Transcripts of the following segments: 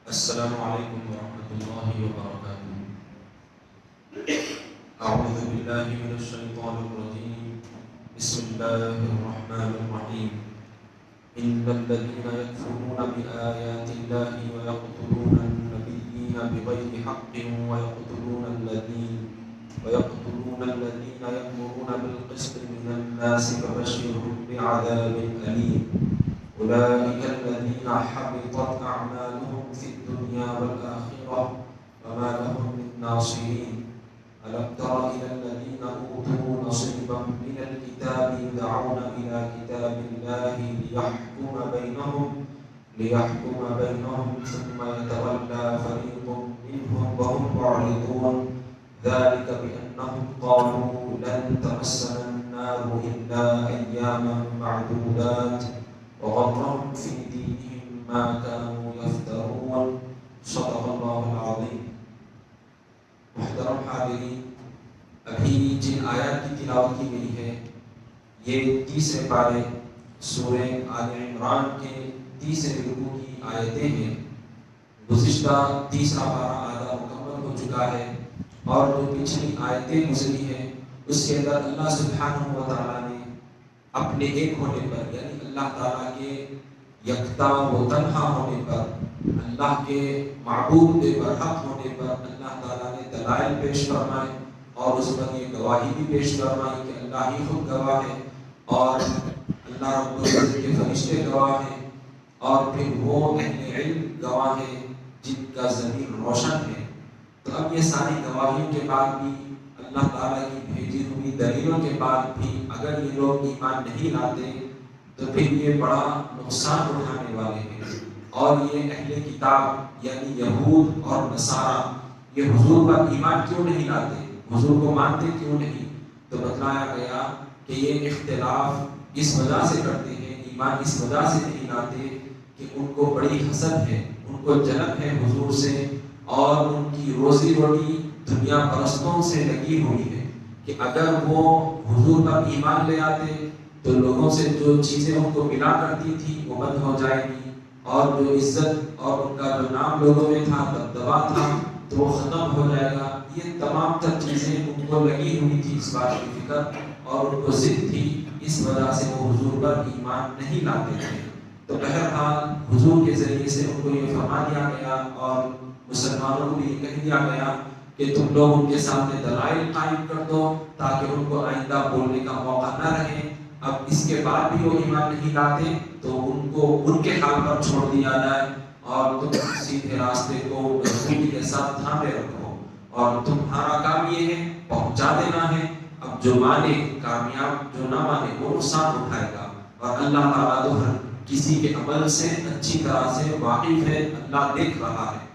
السلام علیکم ورحمۃ اللہ وبرکاتہ۔ اعوذ باللہ من الشیطان الرجیم، بسم اللہ الرحمن الرحیم۔ ان الذین یکفرون بآیات اللہ ویقتلون النبیین بغیر حق ویقتلون الذین یأمرون بالقسط من الناس فبشرهم بعذاب ألیم۔ أولئك الذين حبطت أعمالهم في الدنيا والآخرة وما لهم من ناصرين۔ ألم تر إلى الذين أوتوا نصيبا من الكتاب يدعون إلى كتاب الله ليحكم بينهم ثم يتولى فريق منهم وهم معرضون، ذلك بأنهم قالوا لن تمسنا النار إلا أياما معدودات وغرهم في دينهم ما كانوا يفترون۔ صدق اللہ العظیم۔ محترم حاضرین، ابھی جن آیات کی تلاوت کی گئی ہے یہ تیسرے پارے سورہ آل عمران کے تیسرے رکوع کی آیتیں ہیں۔ گزشتہ تیسرا پارہ آدھا مکمل ہو چکا ہے اور جو پچھلی آیتیں گزری ہیں اس کے اندر اللہ سبحانہ و تعالیٰ نے اپنے ایک ہونے پر، یعنی اللہ تعالیٰ کے یکتا و تنہا ہونے پر، اللہ کے معبود بے برحق ہونے پر اللہ تعالیٰ نے دلائل پیش فرمائے اور اس پر یہ گواہی بھی پیش فرمائی کہ اللہ ہی خود گواہ ہے اور اللہ رب العزت کے فرشتے گواہ ہیں اور پھر وہ اہل علم گواہ ہیں جن کا ضمیر روشن ہے۔ تو اب یہ ساری گواہیوں کے بعد بھی، اللہ تعالیٰ کی بھیجی ہوئی دلیلوں کے بعد بھی اگر یہ لوگ ایمان نہیں لاتے تو پھر یہ بڑا نقصان اٹھانے والے ہیں۔ اور یہ اہل کتاب یعنی یہود اور نصارہ یہ حضور پر ایمان کیوں نہیں لاتے، حضور کو مانتے کیوں نہیں؟ تو بتلایا گیا کہ یہ اختلاف اس وجہ سے کرتے ہیں، ایمان اس وجہ سے نہیں لاتے کہ ان کو بڑی حسد ہے، ان کو جلن ہے حضور سے اور ان کی روزی روٹی دنیا پرستوں سے لگی ہوئی ہے کہ اگر وہ حضور پر ایمان لے آتے تو لوگوں سے جو چیزیں ان کو ملا کرتی تھی وہ بند ہو جائے گی اور جو عزت اور ان کا جو نام لوگوں میں تھا، دبدبا تھا، تو وہ ختم ہو جائے گا۔ یہ تمام تر چیزیں ان کو لگی ہوئی تھی، اس بات کی فکر اور ان کو ضد تھی، اس وجہ سے وہ حضور پر ایمان نہیں لاتے تھے۔ تو بہرحال حضور کے ذریعے سے ان کو یہ فرما دیا گیا اور مسلمانوں کو بھی یہ کہہ دیا گیا کہ تم لوگ ان کے سامنے دلائل قائم کر دو تاکہ ان کو آئندہ بولنے کا موقع نہ رہے۔ اب اس کے بعد بھی وہ ایمان نہیں لاتے تو ان کو ان کے حال پر چھوڑ دیا جائے اور تم سیدھے راستے کو مضبوطی کے ساتھ تھامے رکھو اور تمہارا کام یہ ہے پہنچا دینا ہے۔ اب جو مانے کامیاب، جو نہ مانے وہ نقصان اٹھائے گا اور اللہ تعالیٰ تو ہر کسی کے عمل سے اچھی طرح سے واقف ہے، اللہ دیکھ رہا ہے۔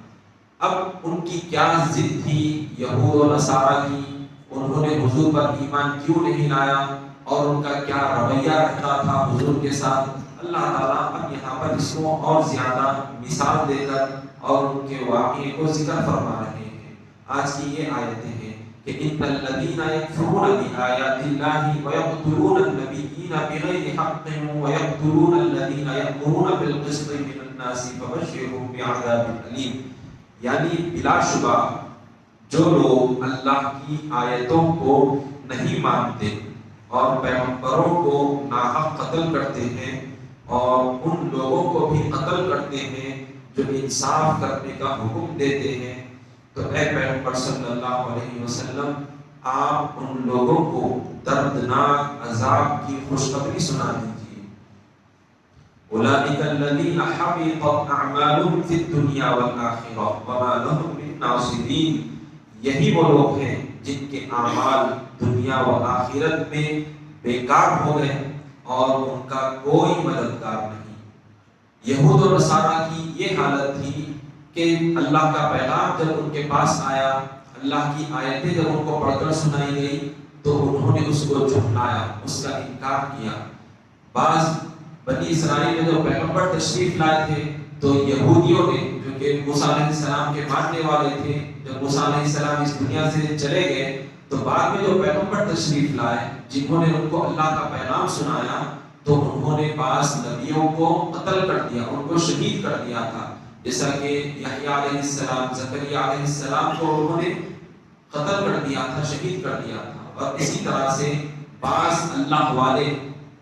اب ان کی کیا ضد تھی یہود و نصارہ کی، انہوں نے حضور پر ایمان کیوں نہیں لایا اور ان کا کیا رویہ رہتا تھا حضور کے ساتھ، اللہ تعالیٰ اب یہاں پر اس کو اور زیادہ مثال دے کر اور ان کے واقعے کو ذکر فرما رہے ہیں۔ آج کی یہ آیتیں ہیں کہ ان الذین یکفرون بآیات اللہ ویقتلون النبیین بغیر حق ویقتلون الذین یأمرون بالقسط من الناس فبشرهم بعذاب علیم۔ یعنی بلا شبہ جو لوگ اللہ کی آیتوں کو نہیں مانتے اور پیغمبروں کو ناحق قتل کرتے ہیں اور ان لوگوں کو بھی قتل کرتے ہیں جو انصاف کرنے کا حکم دیتے ہیں، تو اے پیغمبر صلی اللہ علیہ وسلم آپ ان لوگوں کو دردناک عذاب کی خوشخبری سنا دیجیے۔ اولئک الذین حبطت اعمالهم فی الدنیا والآخرہ وما لهم من ناصرین۔ یہی وہ لوگ ہیں جن کے اعمال دنیا و آخرت میں بیکار ہو گئے اور ان کا کوئی مددگار نہیں۔ یہود و نصارہ کی یہ حالت تھی کہ اللہ کا پیغام جب ان کے پاس آیا، اللہ کی آیتیں جب ان کو پڑھ کر سنائی گئی تو انہوں نے اس کو جھٹلایا، اس کا انکار کیا۔ بعض بنی اسرائیل میں جو پیغمبر تشریف لائے تھے تو یہودیوں نے، جو کہ موسیٰ علیہ السلام کے ماننے والے تھے، جب موسیٰ علیہ السلام اس دنیا سے چلے گئے تو بعد میں جو پیغمبر تشریف لائے جنہوں نے ان کو اللہ کا پیغام سنایا تو انہوں نے بعض نبیوں کو قتل کر دیا، ان کو شہید کر دیا تھا۔ جیسا کہ یحییٰ علیہ السلام، زکریا علیہ السلام کو انہوں نے قتل کر دیا تھا، شہید کر دیا تھا، اور اسی طرح سے بعض اللہ والے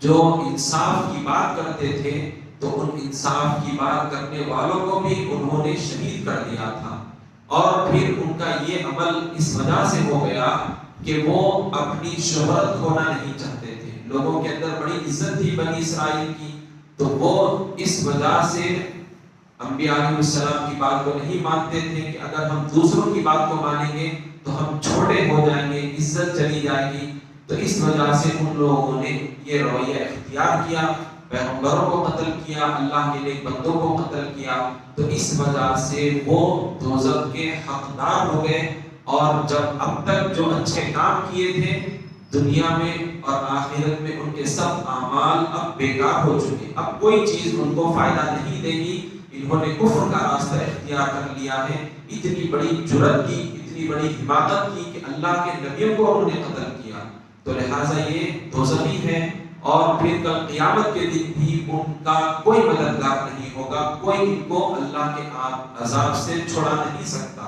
جو انصاف کی بات کرتے تھے تو ان انصاف کی بات کرنے والوں کو بھی انہوں نے شہید کر دیا تھا۔ اور پھر ان کا یہ عمل اس وجہ سے ہو گیا کہ وہ اپنی شہرت کھونا نہیں چاہتے تھے۔ لوگوں کے اندر بڑی عزت تھی بنی اسرائیل کی، تو وہ اس وجہ سے انبیاء علیہ السلام کی بات کو نہیں مانتے تھے کہ اگر ہم دوسروں کی بات کو مانیں گے تو ہم چھوٹے ہو جائیں گے، عزت چلی جائے گی۔ تو اس وجہ سے ان لوگوں نے یہ رویہ اختیار کیا، پیغمبروں کو قتل کیا، اللہ کے نیک بندوں کو قتل کیا۔ تو اس وجہ سے وہ دوزخ کے حقدار ہو گئے، اور جب اب تک جو اچھے کام کیے تھے دنیا میں اور آخرت میں، ان کے سب اعمال اب بیکار ہو چکے، اب کوئی چیز ان کو فائدہ نہیں دے گی۔ انہوں نے کفر کا راستہ اختیار کر لیا ہے، اتنی بڑی جرأت کی، اتنی بڑی حماقت کی کہ اللہ کے نبیوں کو انہوں نے قتل کیا، تو لہٰذا یہ دوزخی ہے، اور پھر کل قیامت کے دن بھی ان کا کوئی مددگار نہیں ہوگا، کوئی ان کو اللہ کے عذاب سے چھڑا نہیں سکتا۔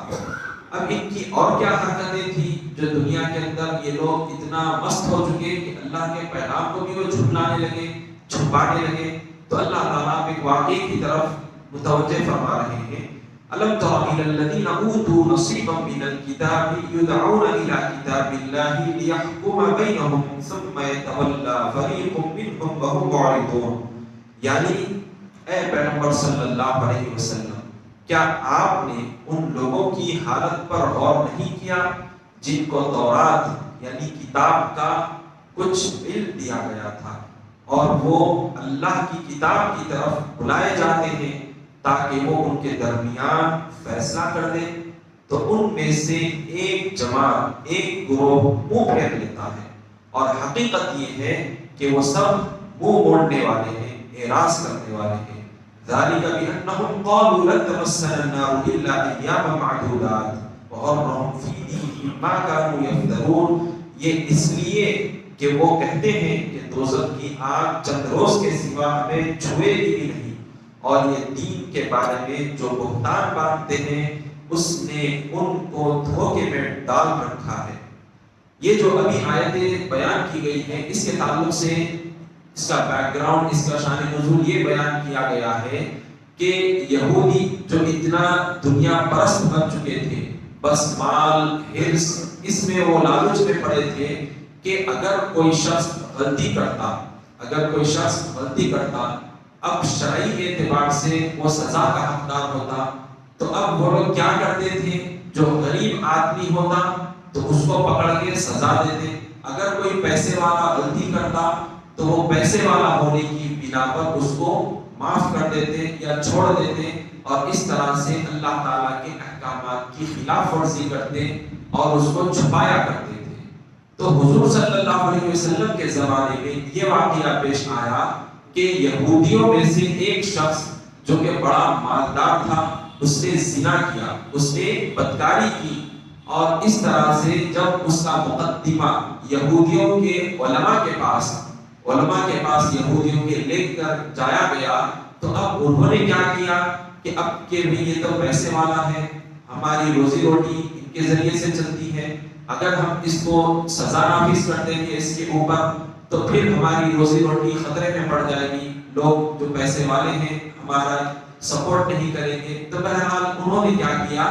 اب ان کی اور کیا حرکتیں تھیں جو دنیا کے اندر یہ لوگ اتنا مست ہو چکے کہ اللہ کے پیغام کو بھی وہ جھٹلانے لگے، چھپانے لگے۔ تو اللہ تعالیٰ ایک واقعے کی طرف متوجہ فرما رہے ہیں، أَلَمْ تَرَ إِلَى الَّذِينَ أُوتُوا نَصِيبًا مِنَ الْكِتَابِ يُدْعَوْنَ إِلَى كِتَابِ اللَّهِ لِيَحْكُمَ بَيْنَهُمْ ثُمَّ يَتَوَلَّى فَرِيقٌ مِّنْهُمْ وَهُمْ مُعْرِضُونَ۔ یعنی اے پیغمبر صلی اللہ علیہ وسلم، کیا آپ نے ان لوگوں کی حالت پر غور نہیں کیا جن کو تورات یعنی کتاب کا کچھ علم دیا گیا تھا، اور وہ اللہ کی کتاب کی طرف بلائے جاتے ہیں تاکہ وہ ان کے درمیان فیصلہ کر دے؟ تو ان میں سے ایک جماعت، ایک گروہ منہ پھیر لیتا ہے، اور حقیقت یہ ہے کہ وہ سب منہ موڑنے والے ہیں، اعراض کرنے والے ہیں۔ ذَلِكَ بِأَنَّهُمْ قَالُوا لَن تَمَسَّنَا النَّارُ إِلَّا أَيَّامًا مَّعْدُودَاتٍ وَغَرَّهُمْ فِي دِينِهِم مَّا كَانُوا يَفْتَرُونَ۔ یہ اس لیے کہ وہ کہتے ہیں کہ دوزخ کی آگ چند روز کے سوا ہمیں چھوئے گی بھی نہیں، اور یہ دین کے بارے میں جو بہتان باندھتے ہیں اس نے ان کو دھوکے میں ڈال رکھا ہے۔ یہ جو ابھی آیتیں بیان کی گئی ہیں، اس کے تعلق سے اس کا بیک گراؤنڈ، اس کا شان نزول یہ بیان کیا گیا ہے کہ یہودی جو اتنا دنیا پرست بن چکے تھے، بس مال، حرص، اس میں وہ لالچ میں پڑے تھے کہ اگر کوئی شخص غلطی کرتا اب شرعی اعتبار سے وہ سزا کا حقدار ہوتا، تو اب وہ لوگ کیا کرتے تھے، جو غریب آدمی ہوتا تو اس کو پکڑ کے سزا دیتے، اگر کوئی پیسے والا غلطی کرتا تو وہ پیسے والا ہونے کی بنا پر اس کو معاف کر دیتے یا چھوڑ دیتے، اور اس طرح سے اللہ تعالیٰ کے احکامات کی خلاف ورزی کرتے اور اس کو چھپایا کرتے تھے۔ تو حضور صلی اللہ علیہ وسلم کے زمانے میں یہ واقعہ پیش آیا کہ یہودیوں میں سے ایک شخص جو کہ بڑا مالدار تھا، اس نے زنا کیا، اس نے بدکاری کی، اور اس طرح سے جب اس کا مقدمہ یہودیوں کے علماء کے پاس یہودیوں کے لے کر جایا گیا، تو اب انہوں نے کیا کیا کہ اب کہ یہ تو پیسے والا ہے، ہماری روزی روٹی ان کے ذریعے سے چلتی ہے، اگر ہم اس کو سزا نافذ کر دیں گے اس کے اوپر تو پھر ہماری روزی روٹی خطرے میں پڑ جائے گی، لوگ جو پیسے والے ہیں ہمارا سپورٹ نہیں کریں گے۔ تو بہرحال انہوں نے کیا کیا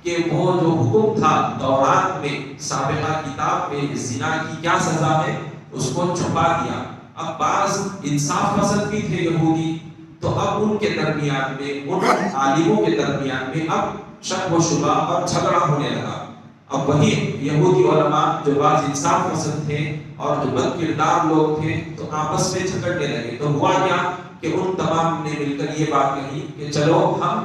کہ وہ جو حکم تھا تورات میں، سابقہ کتاب میں زنا کی کیا سزا ہے، اس کو چھپا دیا۔ اب بعض انصاف پسند بھی تھے یہودی، تو اب ان کے درمیان میں، ان عالموں کے درمیان میں اب شک و شبہ اور جھگڑا ہونے لگا۔ اب وہی یہودی علماء جو بعض انصاف پسند تھے اور جو بد کردار لوگ تھے تو آپس میں جھگڑنے لگے۔ تو ہوا کیا کہ ان تمام نے مل کر یہ بات کہی کہ چلو ہم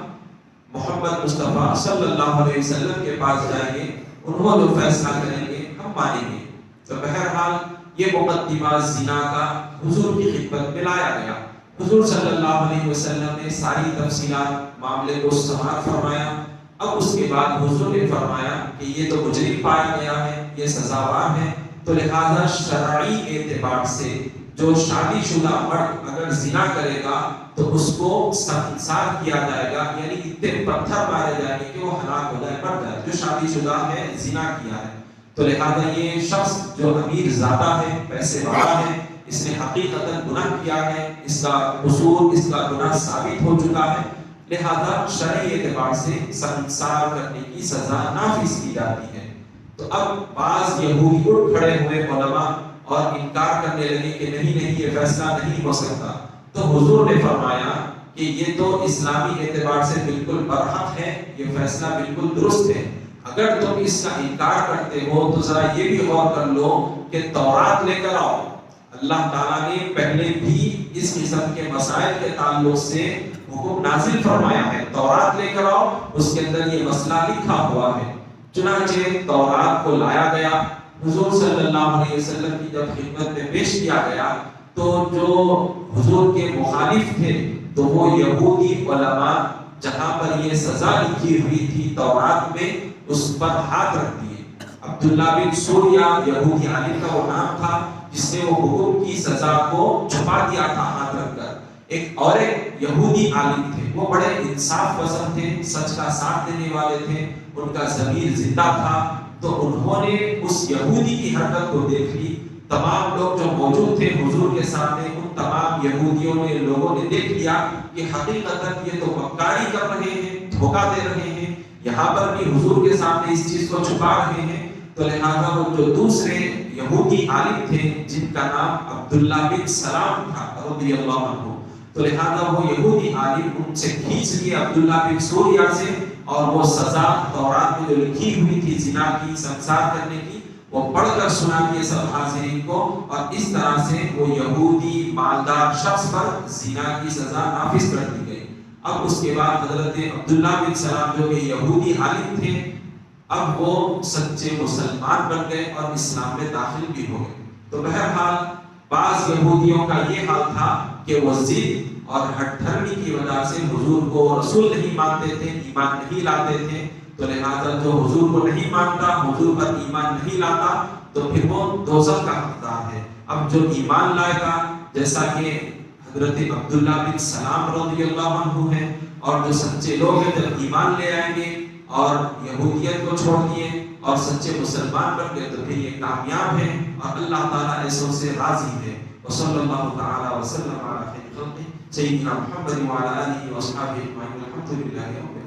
محمد مصطفیٰ صلی اللہ علیہ وسلم کے پاس جائیں گے، انہوں جو فیصلہ کریں گے ہم مانیں گے۔ تو بہرحال یہ مقدمہ زنا کا حضور کی خدمت میں لایا گیا۔ حضور صلی اللہ علیہ وسلم نے ساری تفصیلات معاملے کو سماعت فرمایا۔ اب اس کے بعد حضور نے فرمایا کہ یہ تو مجرم پایا گیا ہے، یہ سزاوار ہے، تو لہذا شرعی اعتبار سے جو شادی شدہ مرد اگر زنا کرے گا تو اس کو سنسار کیا جائے گا، یعنی اتنے پتھر مارے جائیں گے کہ وہ ہلاک ہو جائے، مر جائے، جو شادی شدہ ہے، زنا کیا ہے۔ تو لہذا یہ شخص جو امیر زادہ ہے، پیسے والا ہے، اس نے حقیقتاً گناہ کیا ہے، اس کا قصور، اس کا گناہ ثابت ہو چکا ہے، لہذا شرعی اعتبار سے سنسار کرنے کی سزا نافذ کی جاتی ہے۔ تو اب بعض یہودی اٹھ کھڑے ہوئے علماء اور انکار کرنے لگے کہ نہیں نہیں یہ فیصلہ نہیں ہو سکتا، تو حضور نے فرمایا کہ یہ تو اسلامی اعتبار سے بالکل برحق ہے، یہ فیصلہ بالکل درست ہے، اگر تم اس کا انکار کرتے ہو تو ذرا یہ بھی غور کر لو کہ تورات لے کر آؤ۔ اللہ تعالیٰ نے پہلے بھی اس قسم کے مسائل کے تعلق سے حکم نازل فرمایا ہے، تورات لے کر آؤ، اس کے اندر یہ مسئلہ لکھا ہوا ہے۔ چنانچہ تورات کو لایا گیا، حضور صلی اللہ علیہ وسلم کی جب خدمت میں پیش کیا گیا تو جو حضور کے مخالف تھے تو وہ یہودی علماء جہاں پر یہ سزا لکھی ہوئی تھی تورات میں اس پر ہاتھ رکھ دیے۔ عبداللہ بن سوریا یہودی عالم کا وہ نام تھا جس نے وہ حکم کی سزا کو چھپا دیا تھا ہاتھ رکھ کر۔ ایک اور ایک یہودی عالم تھے، وہ بڑے انصاف پسند تھے، سچ کا ساتھ دینے والے تھے، ان کا ضمیر زندہ تھا، تو انہوں نے اس یہودی کی حرکت کو دیکھ لی۔ تمام لوگ جو موجود تھے حضور کے سامنے، ان تمام یہودیوں نے، لوگوں نے دیکھ لیا کہ حقیقتاً یہ تو مکاری کر رہے ہیں، دھوکہ دے رہے ہیں، یہاں پر بھی حضور کے سامنے اس چیز کو چھپا رہے ہیں۔ تو لہذا وہ جو دوسرے یہودی عالم تھے جن کا نام عبداللہ بن سلام تھا رضی اللہ عنہ، تو لہذا وہ یہودی عالم ان سے کھینچ لیے عبداللہ بن سوریا سے، اور وہ سزا تورات میں جو لکھی ہوئی تھی زنا کی، سنسار کرنے کی، وہ پڑھ کر سنا دیے سب حاضرین کو، اور اس طرح سے وہ یہودی مالدار شخص پر زنا کی سزا نافذ کر دی گئی۔ اب اس کے بعد حضرت عبداللہ بن سلام جو کہ یہودی عالم تھے، اب وہ سچے مسلمان بن گئے اور اسلام میں داخل بھی ہو گئے۔ تو بہرحال بعض یہودیوں کا یہ حال تھا کہ وہ ضد اور ہٹ دھرمی کی وجہ سے حضور کو رسول نہیں مانتے تھے، ایمان نہیں لاتے تھے، تو لہذا جو حضور کو نہیں مانتا، حضور پر ایمان نہیں لاتا، تو پھر وہ دوزخ کا حقدار ہے۔ اب جو ایمان لائے گا، جیسا کہ حضرت عبداللہ بن سلام رضی اللہ عنہ ہے، اور جو سچے لوگ ہیں جب ایمان لے آئیں گے اور یہودیت کو چھوڑ دیے اور سچے مسلمان بن گئے، تو پھر یہ کامیاب ہے اور اللہ تعالیٰ ایسوں سے راضی ہے۔ وصلی اللہ تعالی وسلم علی خیر خلقہ سیدنا محمد وعلی آلہ واصحابہ اجمعین، الحمد للہ رب العالمین۔